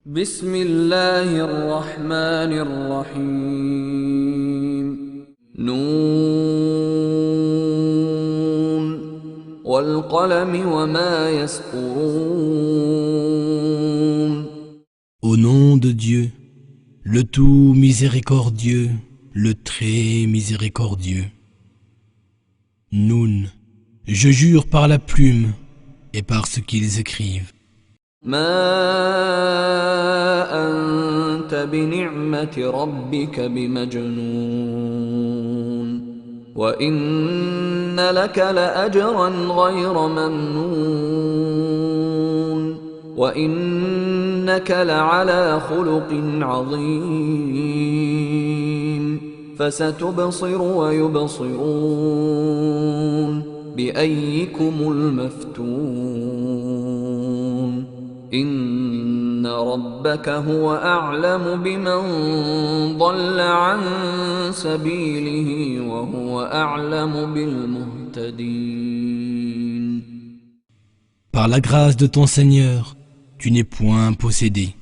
بسم الله الرحمن الرحيم نون والقلم وما يسطرون. Au nom de Dieu, le tout miséricordieux, le très miséricordieux. Noun, je jure par la plume et par ce qu'ils écrivent. ما أنت بنعمة ربك بمجنون وإن لك لأجرا غير ممنون وإنك لعلى خلق عظيم فستبصر ويبصرون بأيكم المفتون إن ربك هو أعلم بمن ضل عن سبيله وهو أعلم بالمهتدين. Par la grâce de ton Seigneur, tu n'es point possédé.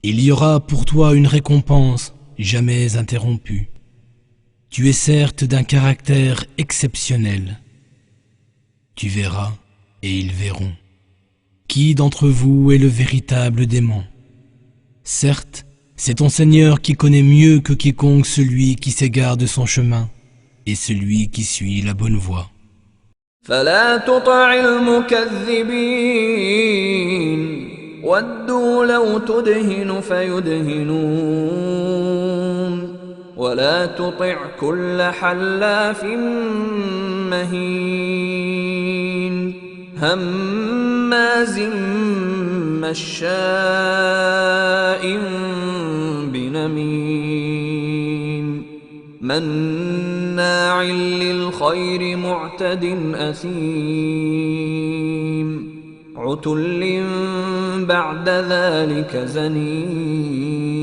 Il y aura pour toi une récompense jamais interrompue. Tu es certes d'un caractère exceptionnel. Tu verras et ils verront. Qui d'entre vous est le véritable démon? Certes, c'est ton Seigneur qui connaît mieux que quiconque celui qui s'égare de son chemin et celui qui suit la bonne voie. فلا تطع المكذبين ودوا لو تدهن فيدهنون ولا تطع كل حلاف مهين هماز مشاء بنميم مناع للخير معتد أثيم عتل بعد ذلك زنيم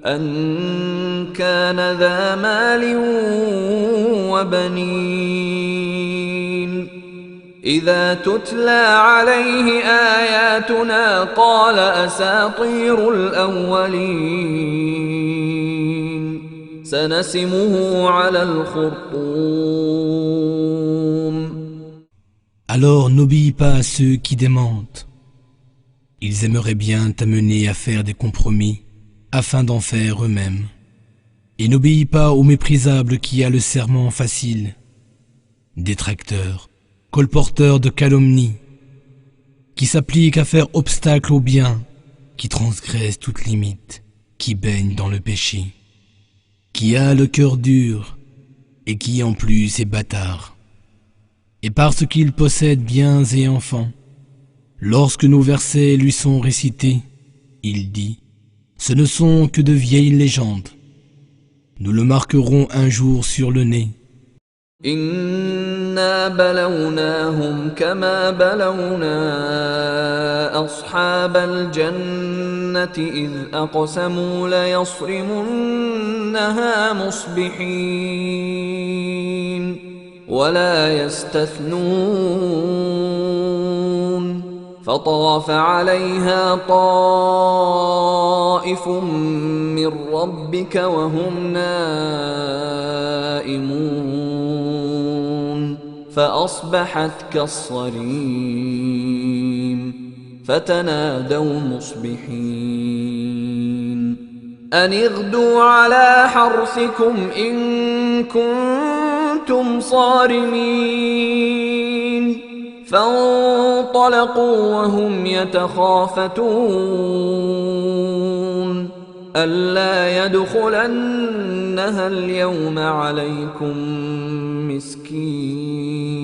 أن كان ذا مال وبنين إذا تتلى عليه آياتنا قال أساطير الأولين سنسمه على الخرطوم. Alors n'obéis pas à ceux qui démentent. Ils aimeraient bien t'amener à faire des compromis afin d'en faire eux-mêmes. Et n'obéis pas au méprisable qui a le serment facile, détracteur, colporteur de calomnie, qui s'applique à faire obstacle au bien, qui transgresse toute limite, qui baigne dans le péché, qui a le cœur dur et qui en plus est bâtard. Et parce qu'il possède biens et enfants, lorsque nos versets lui sont récités, il dit: ce ne sont que de vieilles légendes. Nous le marquerons un jour sur le nez. إنا بلوناهم كما بلونا أصحاب الجنة إذ أقسموا ليصرمنها مصبحين ولا يستثنون فطاف عليها طائف من ربك وهم نائمون فأصبحت كالصريم فتنادوا مصبحين أن اغدوا على حرثكم إن كنتم صارمين فانطلقوا وهم يتخافتون ألا يدخلنها اليوم عليكم مسكين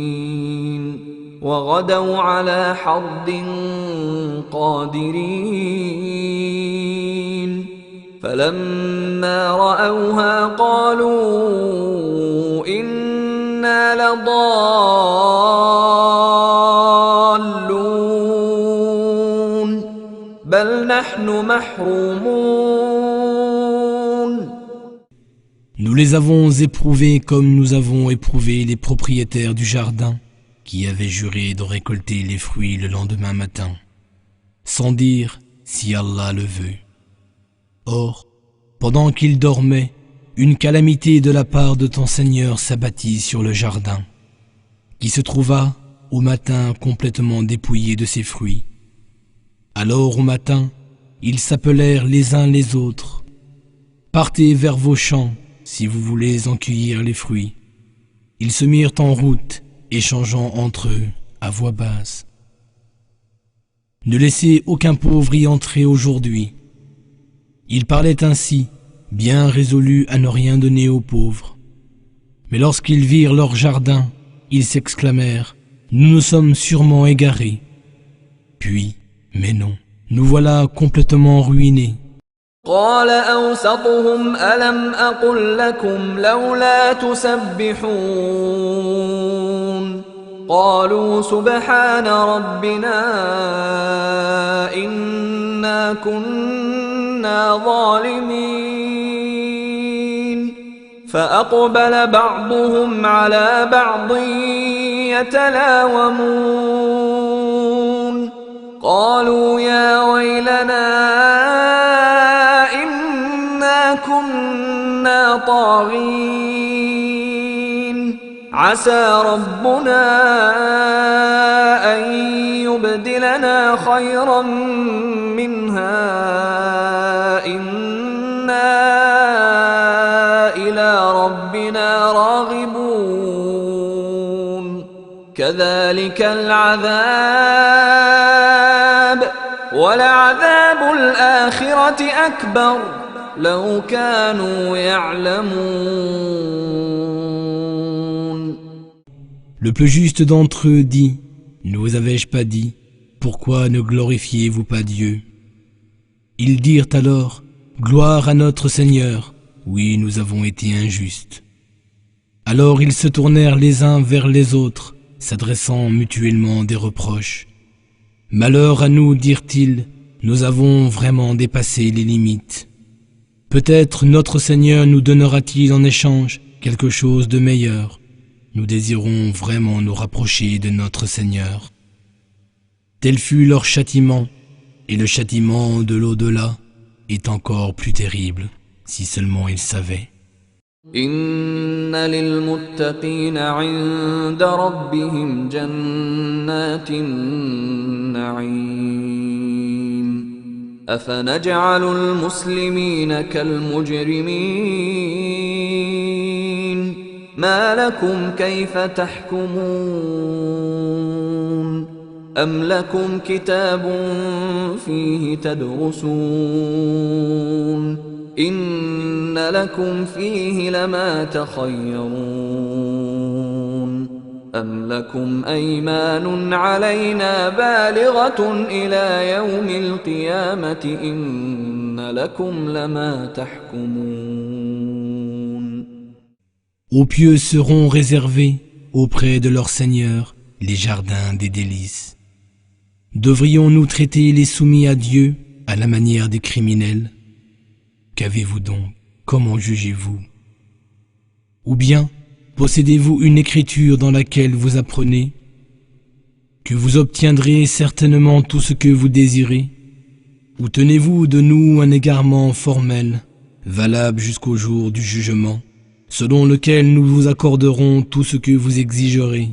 وغدوا على حرد قادرين فلما رأوها قالوا إنا لضالون بل نحن محرومون. Nous les avons éprouvés comme nous avons éprouvé les propriétaires du jardin qui avaient juré de récolter les fruits le lendemain matin. sans dire si Allah le veut. Or, pendant qu'il dormait, une calamité de la part de ton Seigneur s'abattit sur le jardin, qui se trouva au matin complètement dépouillé de ses fruits. Alors au matin, ils s'appelèrent les uns les autres. Partez vers vos champs si vous voulez en cueillir les fruits. Ils se mirent en route, échangeant entre eux à voix basse. Ne laissez aucun pauvre y entrer aujourd'hui. Ils parlaient ainsi, bien résolus à ne rien donner aux pauvres. Mais lorsqu'ils virent leur jardin, ils s'exclamèrent: nous nous sommes sûrement égarés. Puis, mais non, nous voilà complètement ruinés. قال أوسطهم ألم أقل لكم لولا تسبحون قالوا سبحان ربنا إنا كنا ظالمين فأقبل بعضهم على بعض يتلاومون قالوا يا ويلنا إنا كنا طاغين عسى ربنا أن يبدلنا خيرا منها إنا إلى ربنا راغبون كذلك العذاب ولعذاب الآخرة أكبر لو كانوا يعلمون. Le plus juste d'entre eux dit: ne vous avais-je pas dit, pourquoi ne glorifiez-vous pas Dieu? Ils dirent alors: gloire à notre Seigneur, oui, nous avons été injustes. Alors ils se tournèrent les uns vers les autres, s'adressant mutuellement des reproches. Malheur à nous, dirent-ils, nous avons vraiment dépassé les limites. Peut-être notre Seigneur nous donnera-t-il en échange quelque chose de meilleur. Nous désirons vraiment nous rapprocher de notre Seigneur. Tel fut leur châtiment, et le châtiment de l'au-delà est encore plus terrible, si seulement ils savaient. إن للمتقين عند ربهم جنات النعيم أفنجعل المسلمين كالمجرمين ما لكم كيف تحكمون أم لكم كتاب فيه تدرسون إن لكم فيه لما تخيرون أم لكم أيمان علينا بالغة إلى يوم القيامة إن لكم لما تحكمون. Aux pieux seront réservés auprès de leur Seigneur les jardins des délices. Devrions-nous traiter les soumis à Dieu à la manière des criminels? Qu'avez-vous donc? Comment jugez-vous? Ou bien, possédez-vous une écriture dans laquelle vous apprenez que vous obtiendrez certainement tout ce que vous désirez? Ou tenez-vous de nous un égarement formel, valable jusqu'au jour du jugement, selon lequel nous vous accorderons tout ce que vous exigerez?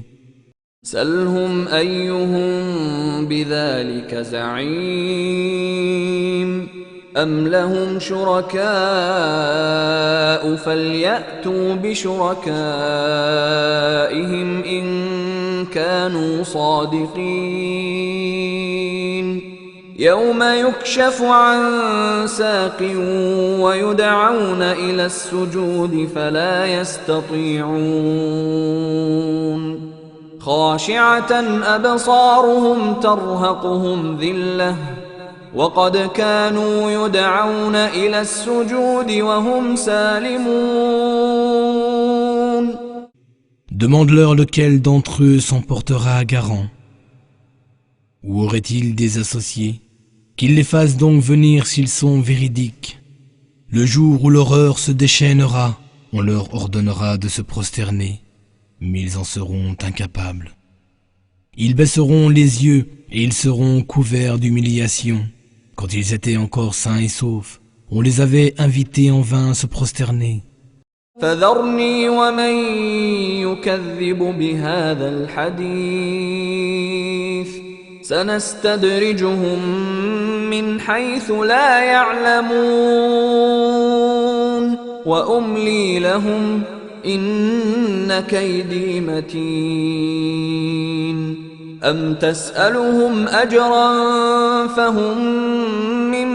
سلهم أيهم بذلك زعيم أم لهم شركاء فليأتوا بشركائهم إن كانوا صادقين يوم يكشف عن ساق ويدعون إلى السجود فلا يستطيعون خاشعة أبصارهم ترهقهم ذلة وقد كانوا يدعون إلى السجود وهم سالمون. Demande-leur lequel d'entre eux s'emportera garant. Ou aurait-il des associés? Qu'ils les fassent donc venir s'ils sont véridiques. Le jour où l'horreur se déchaînera, on leur ordonnera de se prosterner, mais ils en seront incapables. Ils baisseront les yeux et ils seront couverts d'humiliation. Quand ils étaient encore sains et saufs, on les avait invités en vain à se prosterner. فذرني ومن يكذب بهذا الحديث سنستدرجهم من حيث لا يعلمون وأملي لهم إن كيدي متين أم تسألهم أجرا فهم من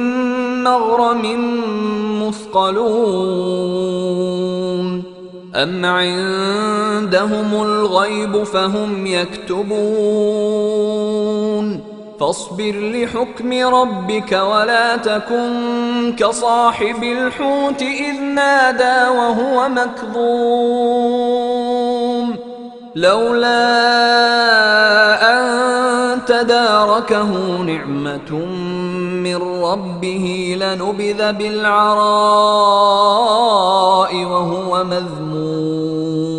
مغرم مثقلون أم عندهم الغيب فهم يكتبون فاصبر لحكم ربك ولا تكن كصاحب الحوت إذ نادى وهو مكظوم لولا أن تداركه نعمة من ربه لنبذ بالعراء وهو مذموم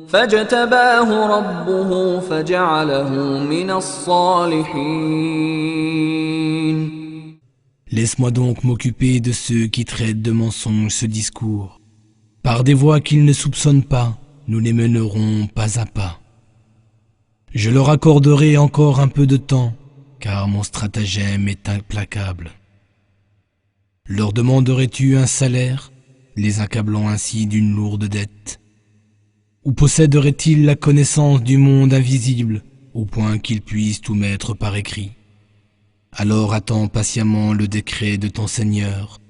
فاجتباه ربه فجعله من الصالحين. Laisse-moi donc m'occuper de ceux qui traitent de mensonges ce discours. Par des voies qu'ils ne soupçonnent pas, nous les mènerons pas à pas. Je leur accorderai encore un peu de temps, car mon stratagème est implacable. Leur demanderais-tu un salaire, les accablant ainsi d'une lourde dette? Ou posséderaient-ils la connaissance du monde invisible, au point qu'ils puissent tout mettre par écrit? Alors attends patiemment le décret de ton Seigneur,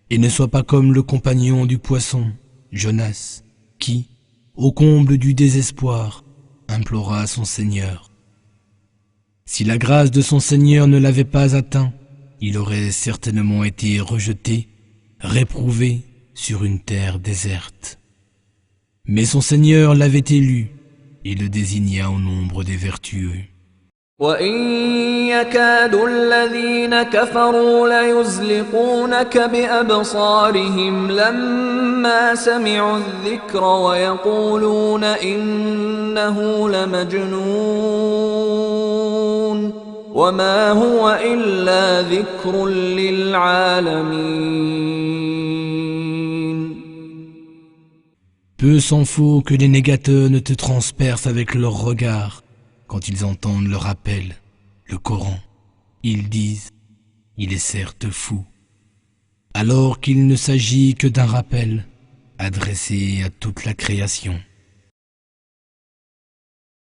et ne sois pas comme le compagnon du poisson, Jonas, qui, au comble du désespoir, implora son Seigneur. Si la grâce de son Seigneur ne l'avait pas atteint, il aurait certainement été rejeté, réprouvé sur une terre déserte. Mais son Seigneur l'avait élu et le désigna au nombre des vertueux. وَإِن يَكَادُ الَّذِينَ كَفَرُوا لَيُزْلِقُونَكَ بِأَبْصَارِهِمْ لَمَّا سَمِعُوا الذِّكْرَ وَيَقُولُونَ إِنَّهُ لَمَجْنُونٌ وَمَا هُوَ إِلَّا ذِكْرٌ لِلْعَالَمِينَ. Peu s'en faut que les négateurs ne te transpercent avec leurs regards. Quand ils entendent le rappel, le Coran, ils disent « Il est certes fou », alors qu'il ne s'agit que d'un rappel adressé à toute la création.